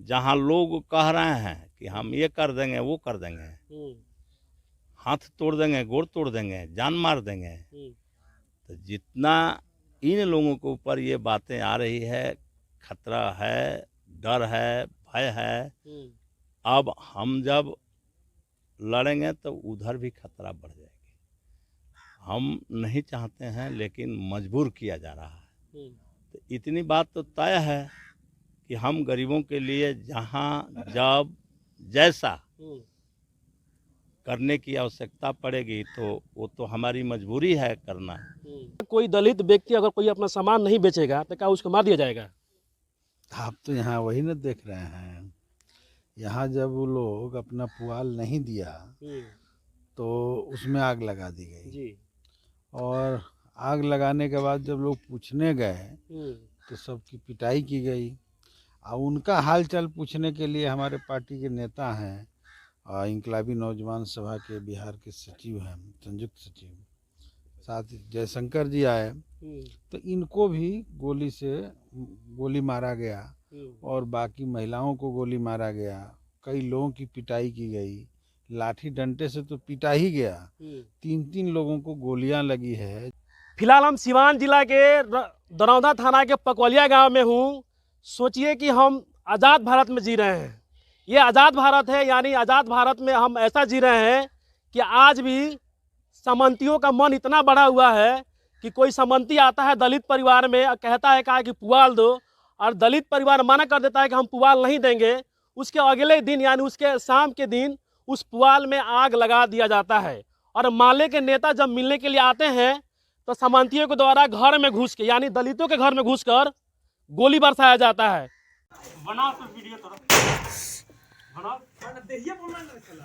जहाँ लोग कह रहे हैं कि हम ये कर देंगे वो कर देंगे, हाथ तोड़ देंगे, गोड़ तोड़ देंगे, जान मार देंगे, तो जितना इन लोगों के ऊपर ये बातें आ रही है, खतरा है, डर है, भय है, अब हम जब लड़ेंगे तो उधर भी खतरा बढ़ जाएगी। हम नहीं चाहते हैं लेकिन मजबूर किया जा रहा है। तो इतनी बात तो तय है कि हम गरीबों के लिए जहाँ जब जैसा करने की आवश्यकता पड़ेगी तो वो तो हमारी मजबूरी है करना। कोई दलित व्यक्ति अगर कोई अपना सामान नहीं बेचेगा तो क्या उसको मार दिया जाएगा? आप तो यहाँ वही न देख रहे हैं, यहाँ जब वो लोग अपना पुआल नहीं दिया तो उसमें आग लगा दी गई जी। और आग लगाने के बाद जब लोग पूछने गए तो सबकी पिटाई की गई। और उनका हालचाल पूछने के लिए हमारे पार्टी के नेता हैं और इंकलाबी नौजवान सभा के बिहार के सचिव हैं, संयुक्त सचिव, साथ ही जयशंकर जी आए तो इनको भी गोली मारा गया और बाकी महिलाओं को गोली मारा गया। कई लोगों की पिटाई की गई, लाठी डंडे से तो पिटा ही गया, 3-3 लोगों को गोलियां लगी है। फिलहाल हम सिवान जिला के दरौंदा थाना के पकवलिया गांव में हूँ। सोचिए कि हम आज़ाद भारत में जी रहे हैं। ये आज़ाद भारत है, यानी आज़ाद भारत में हम ऐसा जी रहे हैं कि आज भी सामंतियों का मन इतना बढ़ा हुआ है कि कोई सामंती आता है दलित परिवार में और कहता है कि पुआल दो, और दलित परिवार मना कर देता है कि हम पुआल नहीं देंगे। उसके अगले दिन यानी उसके शाम के दिन उस पुआल में आग लगा दिया जाता है। और माले के नेता जब मिलने के लिए आते हैं तो सामंतियों के द्वारा घर में घुस के, यानी दलितों के घर में घुसकर गोली बरसाया जाता है। बना तो वीडियो तो बना देखिए बोलना नहीं चला।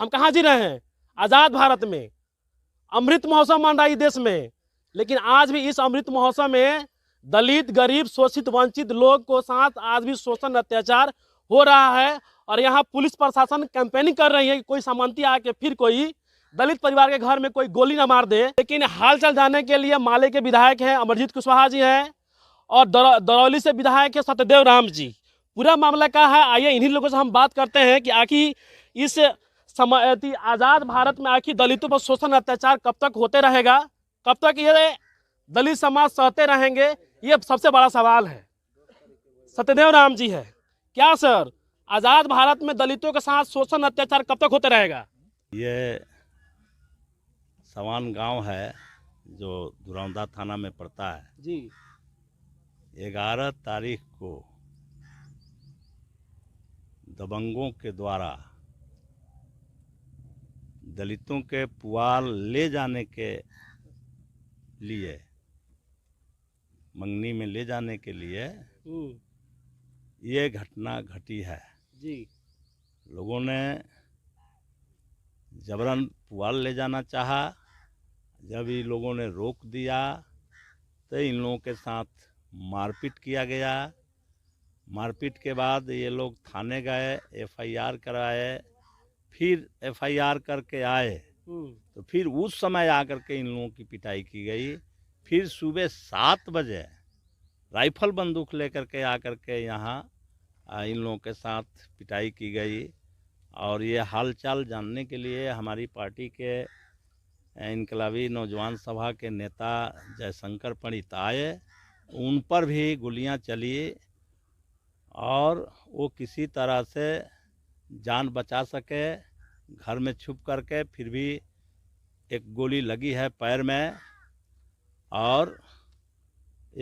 हम कहाँ जी रहे हैं? आज़ाद भारत में। अमृत महोत्सव मन रहा है देश में, लेकिन आज भी इस अमृत महोत्सव में दलित, गरीब, शोषित, वंचित लोग को साथ आज भी शोषण, अत्याचार हो रहा है। और यहाँ पुलिस प्रशासन कैंपेनिंग कर रही है कि कोई सामंती आके फिर कोई दलित परिवार के घर में कोई गोली ना मार दे। लेकिन हालचाल जानने के लिए माले के विधायक हैं अमरजीत कुशवाहा जी हैं और दरौली से विधायक है सत्यदेव राम जी। पूरा मामला क्या है, आइए इन्हीं लोगों से हम बात करते हैं कि आखिर इस आज़ाद भारत में आखिर दलितों पर शोषण, अत्याचार कब तक होते रहेगा, कब तक ये दलित समाज सहते रहेंगे, ये सबसे बड़ा सवाल है। सत्यदेव राम जी है, क्या सर आज़ाद भारत में दलितों के साथ शोषण, अत्याचार कब तक होते रहेगा? ये सवान गांव है जो दरौंदा थाना में पड़ता है जी। 11 तारीख को दबंगों के द्वारा दलितों के पुआल ले जाने के लिए, मंगनी में ले जाने के लिए ये घटना घटी है जी। लोगों ने जबरन पुआल ले जाना चाहा। जब ये लोगों ने रोक दिया तो इन लोगों के साथ मारपीट किया गया। मारपीट के बाद ये लोग थाने गए, FIR कराए, फिर FIR करके आए तो फिर उस समय आकर के इन लोगों की पिटाई की गई। फिर सुबह 7 बजे राइफल बंदूक लेकर के आकर के यहाँ इन लोगों के साथ पिटाई की गई। और ये हालचाल जानने के लिए हमारी पार्टी के इंकलाबी नौजवान सभा के नेता जयशंकर पंडित आए, उन पर भी गोलियां चली और वो किसी तरह से जान बचा सके। घर में छुप करके फिर भी एक गोली लगी है पैर में और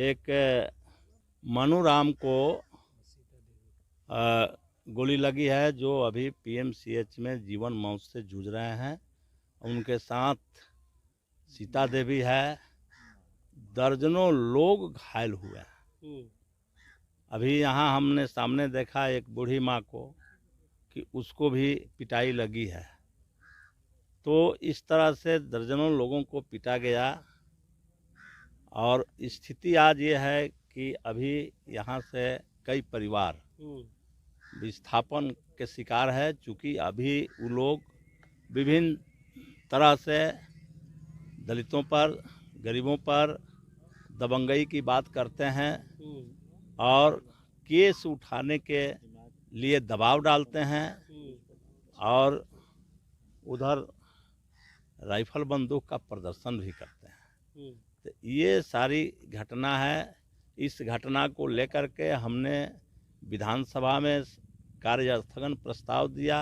एक मनुराम को गोली लगी है जो अभी PMCH में जीवन मौत से जूझ रहे हैं। उनके साथ सीता देवी है, दर्जनों लोग घायल हुए हैं। अभी यहाँ हमने सामने देखा एक बूढ़ी माँ को कि उसको भी पिटाई लगी है। तो इस तरह से दर्जनों लोगों को पिटा गया और स्थिति आज ये है कि अभी यहाँ से कई परिवार विस्थापन के शिकार है। चूँकि अभी वो लोग विभिन्न तरह से दलितों पर, गरीबों पर दबंगई की बात करते हैं और केस उठाने के लिए दबाव डालते हैं और उधर राइफल बंदूक का प्रदर्शन भी करते हैं। तो ये सारी घटना है। इस घटना को लेकर के हमने विधानसभा में कार्यस्थगन प्रस्ताव दिया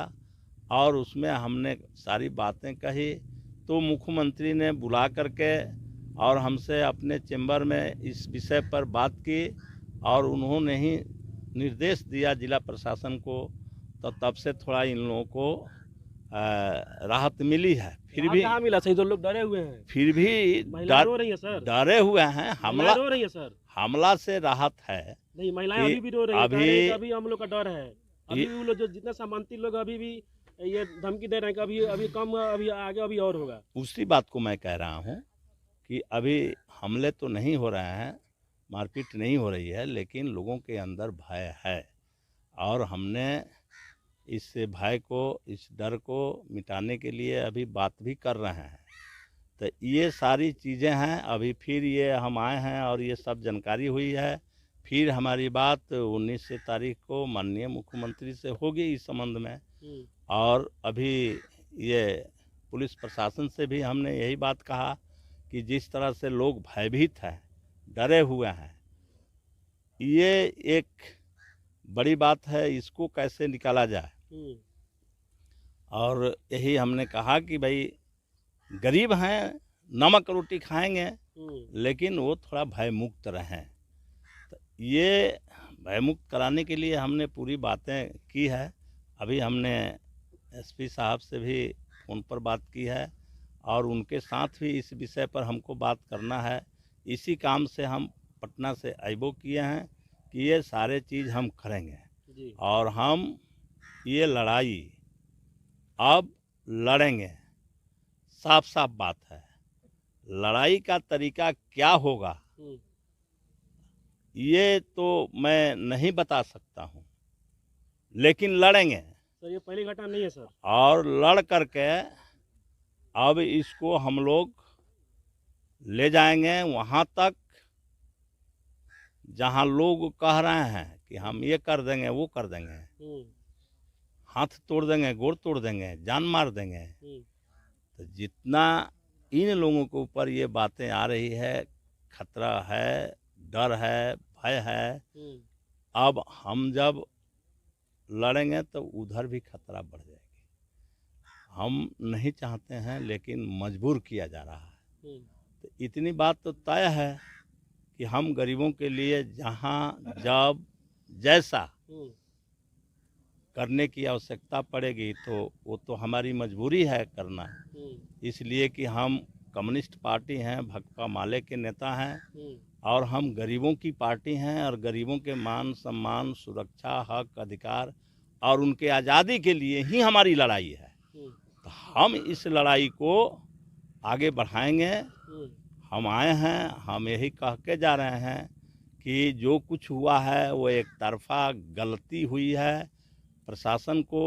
और उसमें हमने सारी बातें कही, तो मुख्यमंत्री ने बुला करके और हमसे अपने चैम्बर में इस विषय पर बात की और उन्होंने ही निर्देश दिया जिला प्रशासन को, तो तब से थोड़ा इन लोगों को राहत मिली है। फिर भी कहाँ मिला? सही तो लोग डरे हुए हैं, फिर भी महिलाएं रो रही है सर, डरे हुए हैं। हमला रो रही है सर, हमला से राहत है। नहीं महिलाएं कि अभी भी रो रही है, अभी हम लोग का डर है। अभी ये- भी वो लोग जो जितने सामंती लोग अभी भी ये धमकी दे रहे हैं कि अभी कम, अभी आगे अभी और होगा। उसी बात को मैं कह रहा हूँ कि अभी हमले तो नहीं हो रहे हैं, मारपीट नहीं हो रही है, लेकिन लोगों के अंदर भय है और हमने इस भय को, इस डर को मिटाने के लिए अभी बात भी कर रहे हैं। तो ये सारी चीज़ें हैं। अभी फिर ये हम आए हैं और ये सब जानकारी हुई है। फिर हमारी बात 19 तारीख को माननीय मुख्यमंत्री से होगी इस संबंध में, और अभी ये पुलिस प्रशासन से भी हमने यही बात कहा कि जिस तरह से लोग भयभीत हैं, डरे हुए हैं, ये एक बड़ी बात है, इसको कैसे निकाला जाए। और यही हमने कहा कि भाई गरीब हैं, नमक रोटी खाएंगे, लेकिन वो थोड़ा भयमुक्त रहें। तो ये भयमुक्त कराने के लिए हमने पूरी बातें की है। अभी हमने एसपी साहब से भी फ़ोन पर बात की है और उनके साथ भी इस विषय पर हमको बात करना है। इसी काम से हम पटना से आइबो किए हैं कि ये सारे चीज़ हम करेंगे और हम ये लड़ाई अब लड़ेंगे। साफ साफ बात है। लड़ाई का तरीका क्या होगा ये तो मैं नहीं बता सकता हूँ, लेकिन लड़ेंगे। सर ये पहली घटना नहीं है सर, और लड़ करके अब इसको हम लोग ले जाएंगे वहाँ तक जहाँ लोग कह रहे हैं कि हम ये कर देंगे, वो कर देंगे, हाथ तोड़ देंगे, गोड़ तोड़ देंगे, जान मार देंगे। तो जितना इन लोगों के ऊपर ये बातें आ रही है, खतरा है, डर है, भय है, अब हम जब लड़ेंगे तो उधर भी खतरा बढ़ जाएगी। हम नहीं चाहते हैं, लेकिन मजबूर किया जा रहा है। तो इतनी बात तो तय है कि हम गरीबों के लिए जहाँ, जब, जैसा करने की आवश्यकता पड़ेगी तो वो तो हमारी मजबूरी है करना। इसलिए कि हम कम्युनिस्ट पार्टी हैं, भाकपा माले के नेता हैं और हम गरीबों की पार्टी हैं और गरीबों के मान सम्मान, सुरक्षा, हक, अधिकार और उनके आज़ादी के लिए ही हमारी लड़ाई है। तो हम इस लड़ाई को आगे बढ़ाएंगे। हम आए हैं, हम यही कह के जा रहे हैं कि जो कुछ हुआ है वो एक तरफा गलती हुई है। प्रशासन को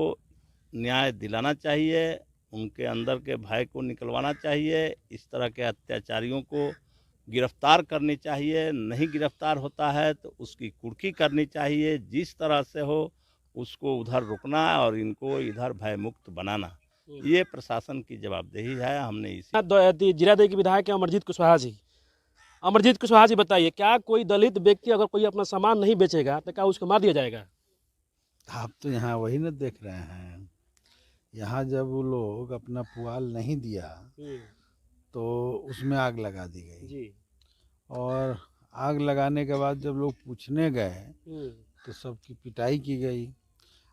न्याय दिलाना चाहिए, उनके अंदर के भय को निकलवाना चाहिए, इस तरह के अत्याचारियों को गिरफ्तार करनी चाहिए। नहीं गिरफ्तार होता है तो उसकी कुर्की करनी चाहिए। जिस तरह से हो उसको उधर रुकना और इनको इधर भयमुक्त बनाना, ये प्रशासन की जवाबदेही है। हमने इसी जीरादेई के विधायक हैं अमरजीत कुशवाहा जी। अमरजीत कुशवाहा जी बताइए, क्या कोई दलित व्यक्ति अगर कोई अपना सामान नहीं बेचेगा तो क्या उसको मार दिया जाएगा? आप तो यहाँ वही न देख रहे हैं। यहाँ जब वो लोग अपना पुआल नहीं दिया तो उसमें आग लगा दी गई जी। और आग लगाने के बाद जब लोग पूछने गए तो सबकी पिटाई की गई।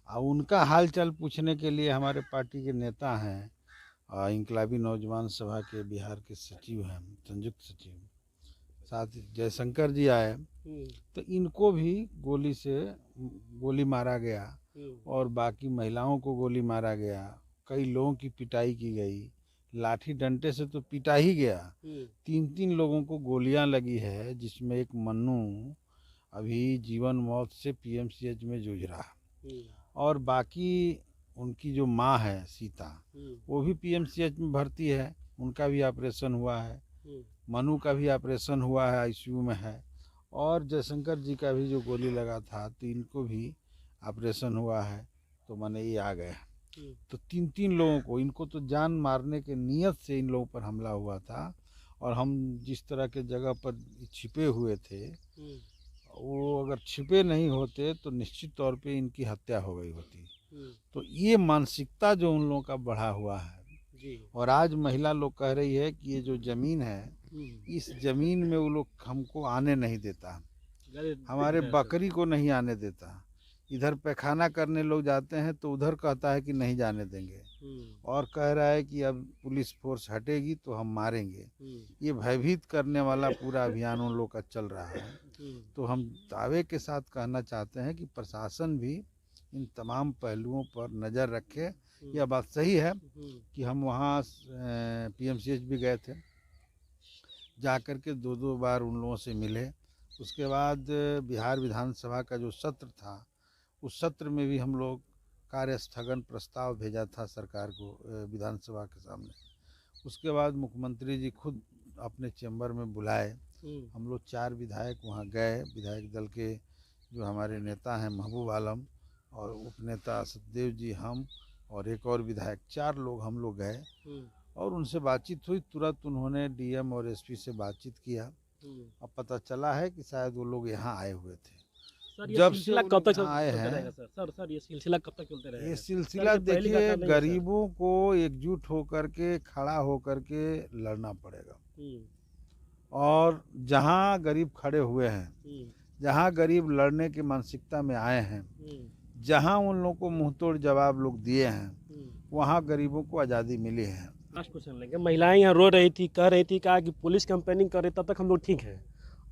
और उनका हालचाल पूछने के लिए हमारे पार्टी के नेता हैं और इंकलाबी नौजवान सभा के बिहार के सचिव हैं, संयुक्त सचिव, साथ ही जयशंकर जी आए तो इनको भी गोली मारा गया और बाकी महिलाओं को गोली मारा गया। कई लोगों की पिटाई की गई, लाठी डंडे से तो पिटा ही गया। 3 लोगों को गोलियां लगी है, जिसमें एक मन्नू अभी जीवन मौत से पीएमसीएच में जूझ रहा और बाकी उनकी जो माँ है सीता, वो भी पीएमसीएच में भर्ती है, उनका भी ऑपरेशन हुआ है। मनु का भी ऑपरेशन हुआ है, आईसीयू में है। और जयशंकर जी का भी जो गोली लगा था तो इनको भी ऑपरेशन हुआ है, तो माने ये आ गए। तो तीन लोगों को, इनको तो जान मारने के नियत से इन लोगों पर हमला हुआ था। और हम जिस तरह के जगह पर छिपे हुए थे, वो अगर छिपे नहीं होते तो निश्चित तौर पे इनकी हत्या हो गई होती। तो ये मानसिकता जो उन लोगों का बढ़ा हुआ है। और आज महिला लोग कह रही है कि ये जो ज़मीन है, इस ज़मीन में वो लोग हमको आने नहीं देता, हमारे बकरी को नहीं आने देता। इधर पैखाना करने लोग जाते हैं तो उधर कहता है कि नहीं जाने देंगे, और कह रहा है कि अब पुलिस फोर्स हटेगी तो हम मारेंगे। ये भयभीत करने वाला पूरा अभियान उन लोग का चल रहा है। तो हम दावे के साथ कहना चाहते हैं कि प्रशासन भी इन तमाम पहलुओं पर नज़र रखे। यह बात सही है कि हम वहाँ पीएमसीएच भी गए थे, जा कर के दो बार उन लोगों से मिले। उसके बाद बिहार विधानसभा का जो सत्र था, उस सत्र में भी हम लोग कार्य स्थगन प्रस्ताव भेजा था सरकार को, विधानसभा के सामने। उसके बाद मुख्यमंत्री जी खुद अपने चैम्बर में बुलाए, हम लोग 4 विधायक वहाँ गए। विधायक दल के जो हमारे नेता हैं महबूब आलम और उपनेता सतदेव जी, हम और एक और विधायक, 4 लोग हम लोग गए और उनसे बातचीत हुई। तुरंत उन्होंने डीएम और एसपी से बातचीत किया। अब पता चला है कि शायद वो लोग यहाँ आए हुए थे। जब से कब तक आए हैं, सर ये सिलसिला कब तक चलते रहेगा? ये सिलसिला देखिए, गरीबों को एकजुट होकर के, खड़ा होकर के लड़ना पड़ेगा। और जहाँ गरीब खड़े हुए हैं, जहाँ गरीब लड़ने की मानसिकता में आए हैं, जहाँ उन लोगों को मुंहतोड़ जवाब लोग दिए हैं, वहाँ गरीबों को आज़ादी मिली है। लास्ट क्वेश्चन लेंगे। महिलाएं यहाँ रो रही थी, कह रही थी, कहा कि पुलिस कैंपेनिंग कर रही, तब तक हम लोग ठीक हैं।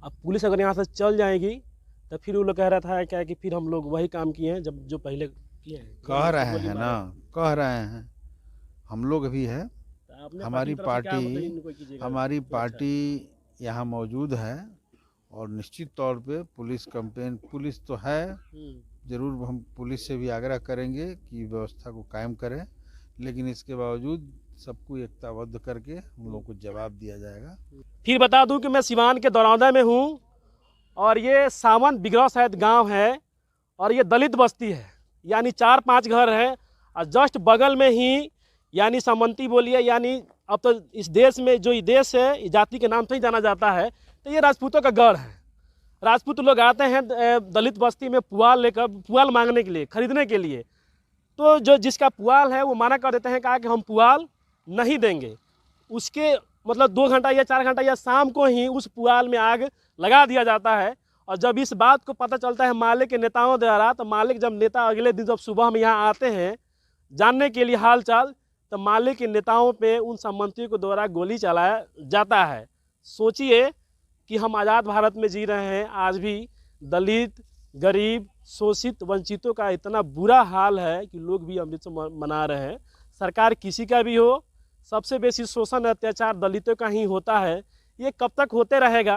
अब पुलिस अगर यहाँ से चल जाएगी तो फिर वो लोग कह रहा था क्या कि फिर हम लोग वही काम किए हैं जब जो पहले किए हैं। कह रहे हैं ना, कह रहे हैं, हम लोग भी है। हमारी पार्टी यहाँ मौजूद है और निश्चित तौर पे पुलिस कैंपेन, पुलिस तो है, ज़रूर हम पुलिस से भी आग्रह करेंगे कि व्यवस्था को कायम करें, लेकिन इसके बावजूद सबको एकताबद्ध करके हम लोग को जवाब दिया जाएगा। फिर बता दूं कि मैं सिवान के दरौंदा में हूं और ये सावन बिगड़ा शायद गांव है और ये दलित बस्ती है, यानी 4-5 घर हैं और जस्ट बगल में ही यानी सामंती बोलिए, यानी अब तो इस देश में जो ये देश है, इस जाति के नाम से ही जाना जाता है, तो ये राजपूतों का गढ़ है। राजपूत लोग आते हैं दलित बस्ती में पुआल लेकर, पुआल मांगने के लिए, खरीदने के लिए। तो जो जिसका पुआल है वो माना कर देते हैं, कहा कि हम पुआल नहीं देंगे। उसके मतलब 2 घंटा या 4 घंटा या शाम को ही उस पुआल में आग लगा दिया जाता है। और जब इस बात को पता चलता है मालिक के नेताओं द्वारा, तो मालिक जब नेता अगले दिन जब सुबह में यहाँ आते हैं जानने के लिए हाल चाल, तो मालिक के नेताओं पे उन सामंतियों के द्वारा गोली चलाया जाता है। सोचिए कि हम आज़ाद भारत में जी रहे हैं, आज भी दलित, गरीब, शोषित, वंचितों का इतना बुरा हाल है कि लोग भी अमृत मना रहे हैं। सरकार किसी का भी हो, सबसे बेसी शोषण अत्याचार दलितों का ही होता है। ये कब तक होते रहेगा?